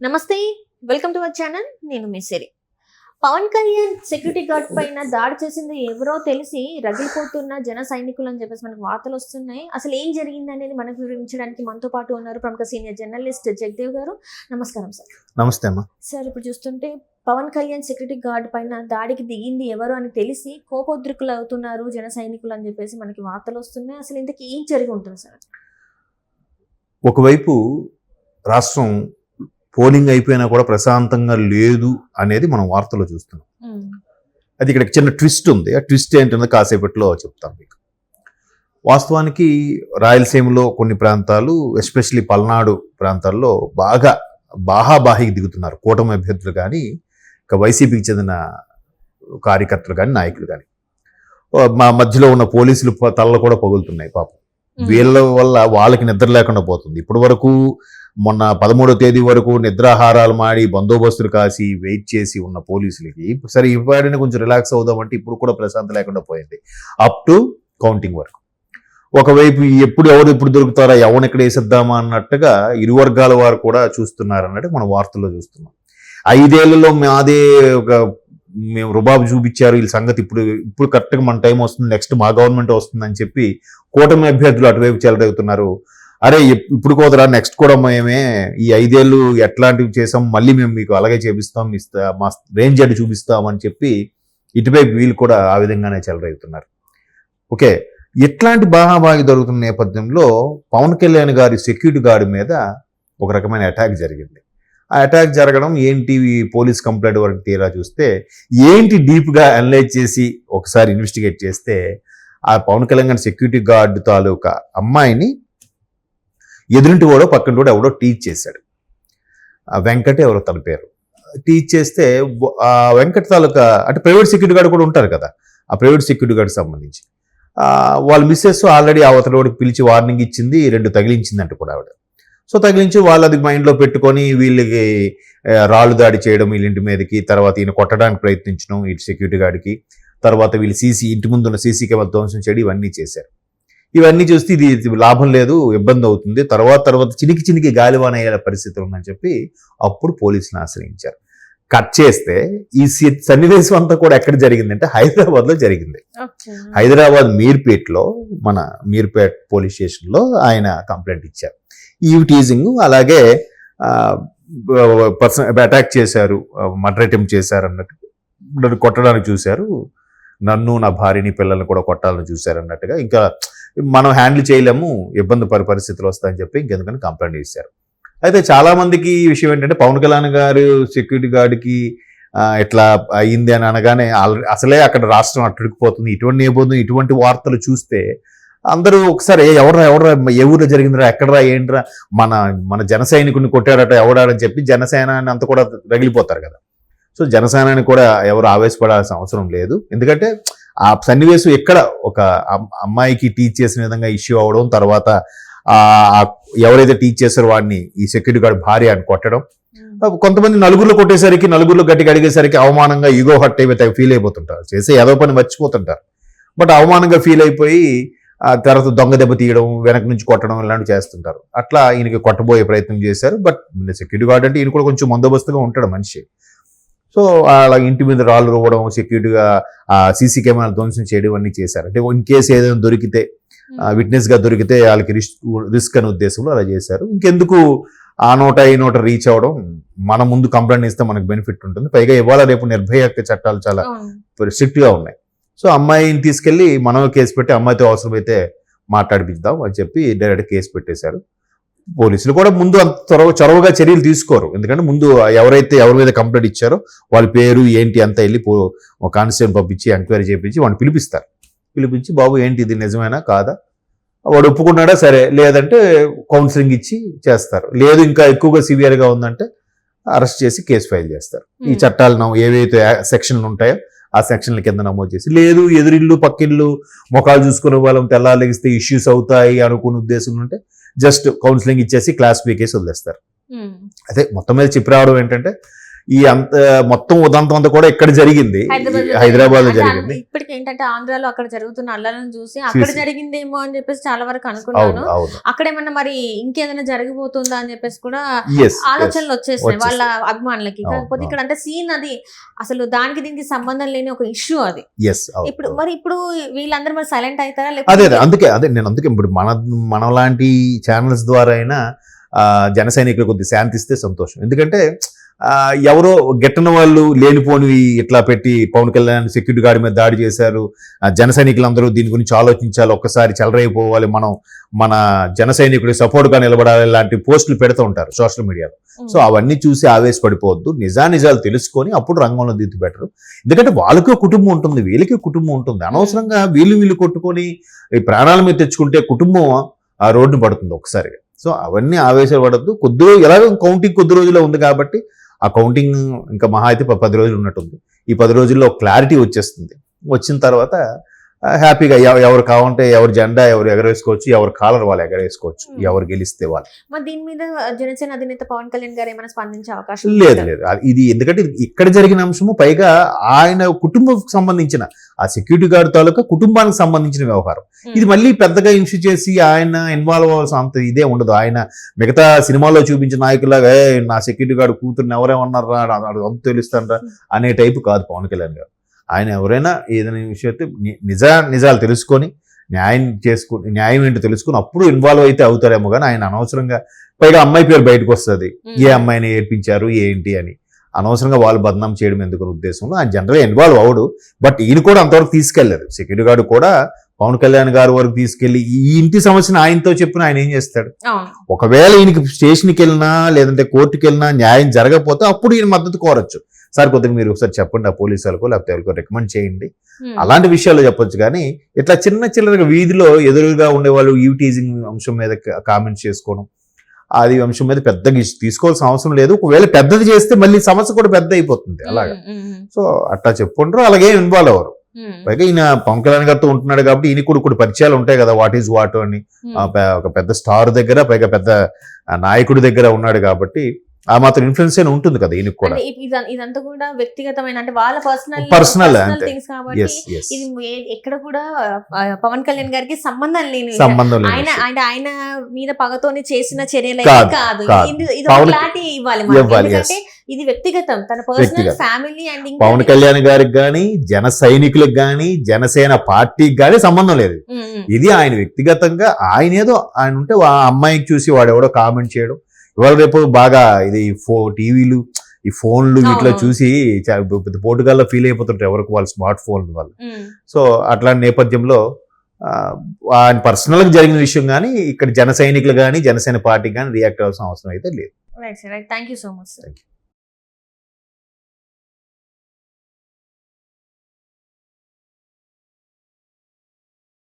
నమస్తే, welcome to our channel. నేను మీ సిరి. Pawan Kalyan security guard పైన దాడి చేసింది ఎవరో తెలిసి రగిలిపోతున్న జన సైనికులు అని చెప్పేసి మనకు వార్తలు వస్తున్నాయి. అసలు ఏం జరిగింది అనేది మనకు వివరించడానికి మనతో పాటు ఉన్నారు ప్రముఖ సీనియర్ జర్నలిస్ట్ జగదేవ్ గారు. నమస్కారం సార్. నమస్తే అమ్మా. సార్, ఇప్పుడు చూస్తుంటే పవన్ కళ్యాణ్ సెక్యూరిటీ గార్డ్ పైన దాడికి దిగింది ఎవరు అని తెలిసి కోపోద్రికులు అవుతున్నారు జన సైనికులు అని చెప్పేసి మనకి వార్తలు వస్తున్నాయి. అసలు ఇంతకీ ఏం జరిగి ఉంటుంది సార్? ఒకవైపు రాష్ట్రం పోలింగ్ అయిపోయినా కూడా ప్రశాంతంగా లేదు అనేది మనం వార్తలో చూస్తున్నాం. అది ఇక్కడ చిన్న ట్విస్ట్ ఉంది. ఆ ట్విస్ట్ ఏంటన్నది కాసేపట్లో చెప్తాం మీకు. వాస్తవానికి రాయలసీమలో కొన్ని ప్రాంతాలు, ఎస్పెషలీ పల్నాడు ప్రాంతాల్లో బాహాబాహికి దిగుతున్నారు కూటమి అభ్యర్థులు కానీ, ఇక వైసీపీకి చెందిన కార్యకర్తలు కానీ, నాయకులు కానీ. మా మధ్యలో ఉన్న పోలీసులు తలలు కూడా పగులుతున్నాయి పాపం. వీళ్ళ వల్ల వాళ్ళకి నిద్ర లేకుండా పోతుంది. ఇప్పటి వరకు మొన్న 13వ తేదీ వరకు నిద్రాహారాలు మాడి బందోబస్తులు కాసి వెయిట్ చేసి ఉన్న పోలీసులకి సరే ఇవాడిని కొంచెం రిలాక్స్ అవుదామంటే ఇప్పుడు కూడా ప్రశాంతం లేకుండా పోయింది. అప్ టు కౌంటింగ్ వరకు. ఒకవైపు ఎవరు దొరుకుతారా, ఎవరిని ఎక్కడ వేసేద్దామా అన్నట్టుగా ఇరు వర్గాల వారు కూడా చూస్తున్నారు అన్నట్టు మనం వార్తల్లో చూస్తున్నాం. 5 ఏళ్లలో మేము రుబాబు చూపించారు వీళ్ళ సంగతి, ఇప్పుడు కరెక్ట్గా మన టైం వస్తుంది, నెక్స్ట్ మా గవర్నమెంట్ వస్తుందని చెప్పి కూటమి అభ్యర్థులు అటువైపు చెలరేగుతున్నారు. అరే ఇప్పుడు కోదరా, నెక్స్ట్ కూడా మేమే ఈ 5 ఏళ్ళు ఎట్లాంటివి చేసాం, మళ్ళీ మేము మీకు అలాగే చేపిస్తాం, మా రేంజ్ అది చూపిస్తాం అని చెప్పి ఇటువైపు వీళ్ళు కూడా ఆ విధంగానే చెలరేగుతున్నారు. ఓకే, ఎట్లాంటి బాహాబాగి జరుగుతున్న నేపథ్యంలో పవన్ కళ్యాణ్ గారి సెక్యూరిటీ గార్డ్ మీద ఒక రకమైన అటాక్ జరిగింది. ఆ అటాక్ జరగడం ఏంటి, పోలీస్ కంప్లైంట్ వరకు తీరా చూస్తే ఏంటి డీప్గా అనలైజ్ చేసి ఒకసారి ఇన్వెస్టిగేట్ చేస్తే ఆ పవన్ కళ్యాణ్ సెక్యూరిటీ గార్డ్ తాలూకా అమ్మాయిని ఎదురింటి వాడో పక్కన కూడా ఎవడో టీచ్ చేశాడు. వెంకట్ ఎవరో తన పేరు. టీచ్ చేస్తే ఆ వెంకట్ తాలూకా అంటే ప్రైవేట్ సెక్యూరిటీ గార్డ్ కూడా ఉంటారు కదా, ఆ ప్రైవేట్ సెక్యూరిటీ గార్డ్కి సంబంధించి వాళ్ళ మిస్సెస్ ఆల్రెడీ అవతలవాడికి పిలిచి వార్నింగ్ ఇచ్చింది, 2 తగిలించిందంట కూడా ఆవిడ. సో తగిలించి వాళ్ళు అది మైండ్లో పెట్టుకొని వీళ్ళకి రాళ్ళు దాడి చేయడం వీళ్ళింటి మీదకి, తర్వాత ఈయన కొట్టడానికి ప్రయత్నించడం ఇటు సెక్యూరిటీ గార్డ్కి, తర్వాత వీళ్ళు ఇంటి ముందున్న సీసీ కెమెరా ధ్వంసం చేయడం ఇవన్నీ చేశారు. ఇవన్నీ చూస్తే ఇది లాభం లేదు, ఇబ్బంది అవుతుంది, తర్వాత చినికి గాలివాన అయ్యే పరిస్థితి ఉందని చెప్పి అప్పుడు పోలీసులను ఆశ్రయించారు. కట్ చేస్తే ఈ సన్నివేశం అంతా కూడా ఎక్కడ జరిగిందంటే హైదరాబాద్లో జరిగింది. హైదరాబాద్ మీర్పేట్లో, మన మీర్పేట్ పోలీస్ స్టేషన్లో ఆయన కంప్లైంట్ ఇచ్చారు. ఈ టీజింగ్, అలాగే అటాక్ చేశారు, మర్డర్ అటెంప్ట్ చేశారు అన్నట్టు, నన్ను కొట్టడానికి చూశారు, నన్ను నా భార్యని పిల్లల్ని కూడా కొట్టాలని చూశారు అన్నట్టుగా, ఇంకా మనం హ్యాండిల్ చేయలేము, ఇబ్బంది పరిస్థితులు వస్తాయని చెప్పి ఇంకెందుకని కంప్లైంట్ చేశారు. అయితే చాలా మందికి ఈ విషయం ఏంటంటే పవన్ కళ్యాణ్ గారు సెక్యూరిటీ గార్డ్కి ఇట్లా అయింది అని అనగానే అసలే అక్కడ రాష్ట్రం అట్టుడికిపోతుంది, ఇటువంటి వార్తలు చూస్తే అందరూ ఒకసారి ఎవరా ఏ ఊళ్ళో జరిగిందిరా, ఎక్కడరా, ఏంట్రా, మన జన సైనికుడిని కొట్టాడట ఎవడాడని చెప్పి జనసేనాన్ని అంతా కూడా రగిలిపోతారు కదా. సో జనసేనాన్ని కూడా ఎవరు ఆవేశపడాల్సిన అవసరం లేదు. ఎందుకంటే ఆ సన్నివేశం ఎక్కడ ఒక అమ్మాయికి టీచ్ చేసిన విధంగా ఇష్యూ అవడం, తర్వాత ఎవరైతే టీచ్ చేశారో వాడిని ఈ సెక్యూరిటీ గార్డ్ భార్య అని కొట్టడం, కొంతమంది నలుగురిలో కొట్టేసరికి, నలుగురిలో గట్టిగా అడిగేసరికి అవమానంగా ఈగో హట్ అయిపోయి ఫీల్ అయిపోతుంటారు, చేసే ఏదో పని మర్చిపోతుంటారు. బట్ అవమానంగా ఫీల్ అయిపోయి తర్వాత దొంగ దెబ్బ తీయడం, వెనక నుంచి కొట్టడం ఇలాంటివి చేస్తుంటారు. అట్లా ఈయనకి కొట్టబోయే ప్రయత్నం చేశారు. బట్ సెక్యూరిటీ గార్డ్ అంటే ఈయన కూడా కొంచెం బందోబస్తుగా ఉంటాడు మనిషి. సో అలా ఇంటి మీద రాళ్ళు రువ్వడం, సెక్యూరిటీగా సీసీ కెమెరాలు ధ్వంసం చేయడం అన్నీ చేశారు. అంటే ఇన్ కేసు ఏదైనా దొరికితే, విట్నెస్గా దొరికితే వాళ్ళకి రిస్క్ అనే ఉద్దేశంలో అలా చేశారు. ఇంకెందుకు ఆ నోట ఈ నోట రీచ్ అవ్వడం, మన ముందు కంప్లైంట్ ఇస్తే మనకు బెనిఫిట్ ఉంటుంది. పైగా ఇవాళ రేపు నిర్భయ చట్టాలు చాలా స్ట్రిక్ట్గా ఉన్నాయి. సో అమ్మాయిని తీసుకెళ్లి మనం కేసు పెట్టి అమ్మాయితో అవసరమైతే మాట్లాడిపిద్దాం అని చెప్పి డైరెక్ట్ కేసు పెట్టేశారు. పోలీసులు కూడా ముందు అంత చొరవగా చర్యలు తీసుకోరు. ఎందుకంటే ముందు ఎవరి మీద కంప్లైంట్ ఇచ్చారో వాళ్ళ పేరు ఏంటి అంతా వెళ్ళి కానిస్టేబుల్ పంపించి ఎంక్వైరీ చేయించి వాడిని పిలిపించి బాబు ఏంటి ఇది నిజమేనా కాదా, వాడు ఒప్పుకున్నాడా సరే, లేదంటే కౌన్సిలింగ్ ఇచ్చి చేస్తారు. లేదు ఇంకా ఎక్కువగా సివియర్గా ఉందంటే అరెస్ట్ చేసి కేసు ఫైల్ చేస్తారు. ఈ చట్టాలు ఏవైతే సెక్షన్లు ఉంటాయో ఆ సెక్షన్ల కింద నమోదు చేసి, లేదు ఎదురిల్లు పక్కిళ్ళు ముఖాలు చూసుకునే వాళ్ళం తెల్లాలెగిస్తే ఇష్యూస్ అవుతాయి అనుకునే ఉద్దేశం ఉంటే జస్ట్ కౌన్సిలింగ్ ఇచ్చేసి క్లాస్ బి కేసు వదిలేస్తారు. అయితే మొత్తం మీద చెప్పి రావడం ఏంటంటే ఈ అంత మొత్తం ఉదంతం అంతా కూడా ఇక్కడ జరిగింది, హైదరాబాద్ లో జరిగింది. ఇప్పటికి ఏంటంటే ఆంధ్రాలో అక్కడ జరుగుతున్న అల్లలను చూసి అక్కడ జరిగిందేమో అని చెప్పేసి చాలా వరకు అనుకున్నాను. అవును అవును అక్కడ ఏమన్నా మరి ఇంకేదైనా జరిగిపోతుందా అని చెప్పేసి కూడా Yes, ఆలోచనలు వచ్చేసినాయి వచ్చేస్తాయి. వాళ్ళ అభిమానులకి. అవును, కాకపోతే ఇక్కడ అంటే సీన్ అది అసలు దానికి దీనికి సంబంధం లేని ఒక ఇష్యూ అది. ఎస్ ఇప్పుడు వీళ్ళందరూ మరి సైలెంట్ అవుతారా అదే నేను అందుకే ఇప్పుడు మనలాంటి ఛానల్స్ ద్వారా అయినా జన సైనికులు కొద్ది శాంతిస్తే సంతోషం. ఎందుకంటే ఎవరో గెట్టన వాళ్ళు లేనిపోనివి ఇట్లా పెట్టి పవన్ కళ్యాణ్ సెక్యూరిటీ గార్డ్ మీద దాడి చేశారు, జన సైనికులందరూ దీని గురించి ఆలోచించాలి, ఒక్కసారి చెలరైపోవాలి, మనం మన జన సైనికుడి సపోర్ట్గా నిలబడాలి, లాంటి పోస్టులు పెడుతూ ఉంటారు సోషల్ మీడియాలో. సో అవన్నీ చూసి ఆవేశపడిపోవద్దు, నిజానిజాలు తెలుసుకొని అప్పుడు రంగంలో దిద్దు బెటరు. ఎందుకంటే వాళ్ళకి కుటుంబం ఉంటుంది, వీళ్ళకి కుటుంబం ఉంటుంది. అనవసరంగా వీళ్ళు కొట్టుకొని ఈ ప్రాణాల మీద తెచ్చుకుంటే కుటుంబం ఆ రోడ్డును పడుతుంది ఒకసారిగా. సో అవన్నీ ఆవేశపడద్దు. ఎలాగో కౌంటింగ్ కొద్ది రోజుల్లో ఉంది కాబట్టి ఆ కౌంటింగ్ ఇంకా మహా అయితే 10 రోజులు ఉన్నట్టుంది. ఈ 10 రోజుల్లో క్లారిటీ వచ్చేస్తుంది. వచ్చిన తర్వాత హ్యాపీగా ఎవరు కావాలంటే ఎవరు జెండా ఎవరు ఎగరేసుకోవచ్చు, ఎవరు కాలర్ వాళ్ళు ఎగరేసుకోవచ్చు, ఎవరు గెలిస్తే వాళ్ళు. మరి దీని మీద జనసేన అధినేత పవన్ కళ్యాణ్ గారు ఏమైనా స్పందించే అవకాశం లేదు. ఇది ఎందుకంటే ఇక్కడ జరిగిన అంశము, పైగా ఆయన కుటుంబంకి సంబంధించిన ఆ సెక్యూరిటీ గార్డ్ తాలూకా కుటుంబానికి సంబంధించిన వ్యవహారం. ఇది మళ్ళీ పెద్దగా ఇన్షూ చేసి ఆయన ఇన్వాల్వ్ అవ్వాల్సిన అంత ఇదే ఉండదు. ఆయన మిగతా సినిమాల్లో చూపించిన నాయకులాగా నా సెక్యూరిటీ గార్డ్ కూతుర్ని ఎవరేమన్నారా అంత తెలుస్తానరా అనే టైపు కాదు పవన్ కళ్యాణ్ గారు. ఆయన ఎవరైనా ఏదైనా విషయం నిజాలు తెలుసుకొని న్యాయం ఏంటో తెలుసుకుని అప్పుడు ఇన్వాల్వ్ అయితే అవుతారేమో కానీ ఆయన అనవసరంగా, పైగా అమ్మాయి పేరు బయటకు వస్తుంది, ఏ అమ్మాయిని ఏడ్పించారు ఏంటి అని అనవసరంగా వాళ్ళు బదనాం చేయడం ఎందుకున్న ఉద్దేశంలో ఆయన జనరల్గా ఇన్వాల్వ్ అవడు. బట్ ఈయన కూడా అంతవరకు తీసుకెళ్లారు. సెక్యూరిటీ గార్డు కూడా పవన్ కళ్యాణ్ గారి వరకు తీసుకెళ్లి ఈ ఇంటి సమస్యను ఆయనతో చెప్పిన ఆయన ఏం చేస్తాడు? ఒకవేళ ఈయనకి స్టేషన్కి వెళ్ళినా లేదంటే కోర్టుకి వెళ్ళినా న్యాయం జరగకపోతే అప్పుడు ఈయన మద్దతు కోరచ్చు. సార్ కొద్దిగా మీరు ఒకసారి చెప్పండి ఆ పోలీసు వాళ్ళకో లేకపోతే ఎవరికో రికమెండ్ చేయండి, అలాంటి విషయాల్లో చెప్పొచ్చు. కానీ ఇట్లా చిల్లరగా వీధిలో ఎదురుగా ఉండేవాళ్ళు టీజింగ్ అంశం మీద కామెంట్స్ చేసుకోవడం, అది అంశం మీద పెద్దగా తీసుకోవాల్సిన అవసరం లేదు. ఒకవేళ పెద్దది చేస్తే మళ్ళీ సమస్య కూడా పెద్ద అయిపోతుంది అలాగా. సో అట్లా చెప్పుకుంటారు, అలాగే ఇన్వాల్వ్ అవ్వరు. పైగా ఈయన పవన్ కళ్యాణ్ గారితో ఉంటున్నాడు కాబట్టి ఈయన కూడా పరిచయాలు ఉంటాయి కదా, వాట్ ఈజ్ వాట్ అని. ఒక పెద్ద స్టార్ దగ్గర, పైగా పెద్ద నాయకుడి దగ్గర ఉన్నాడు కాబట్టి ఆ మాత్రం ఇన్ఫ్లుయెన్స్ అయినా ఉంటుంది కదా ఈయనకు కూడా. ఇదంతా కూడా వ్యక్తిగతమైన అంటే వాళ్ళ పర్సనల్ థింగ్స్ కాబట్టి ఇది ఎక్కడ కూడా పవన్ కళ్యాణ్ గారికి సంబంధం లేని ఆయన మీద పగతోని చేసిన చర్యలు కాదు. ఇది క్లారిటీ ఇవ్వాలి, ఎందుకంటే ఇది వ్యక్తిగతం, తన personal family. And Pawan Kalyan గారికి గానీ, జన సైనికులకు గానీ, జనసేన పార్టీకి గానీ సంబంధం లేదు. ఇది ఆయన వ్యక్తిగతంగా ఆయన ఏదో ఆయన ఉంటే ఆ అమ్మాయికి చూసి వాడెవడో కామెంట్ చేయడం, ఇవాళ రేపు బాగా ఇది టీవీలు ఈ ఫోన్లు ఇట్లా చూసి పోటుగాల్లో ఫీల్ అయిపోతుంటారు ఎవరికి వాళ్ళు స్మార్ట్ ఫోన్ వల్ల. సో అట్లాంటి నేపథ్యంలో ఆయన పర్సనల్ గా జరిగిన విషయం కానీ ఇక్కడ జన సైనికులు కానీ జనసేన పార్టీకి కానీ రియాక్ట్ అవ్వాల్సిన అవసరం అయితే లేదు. Right, thank you so much.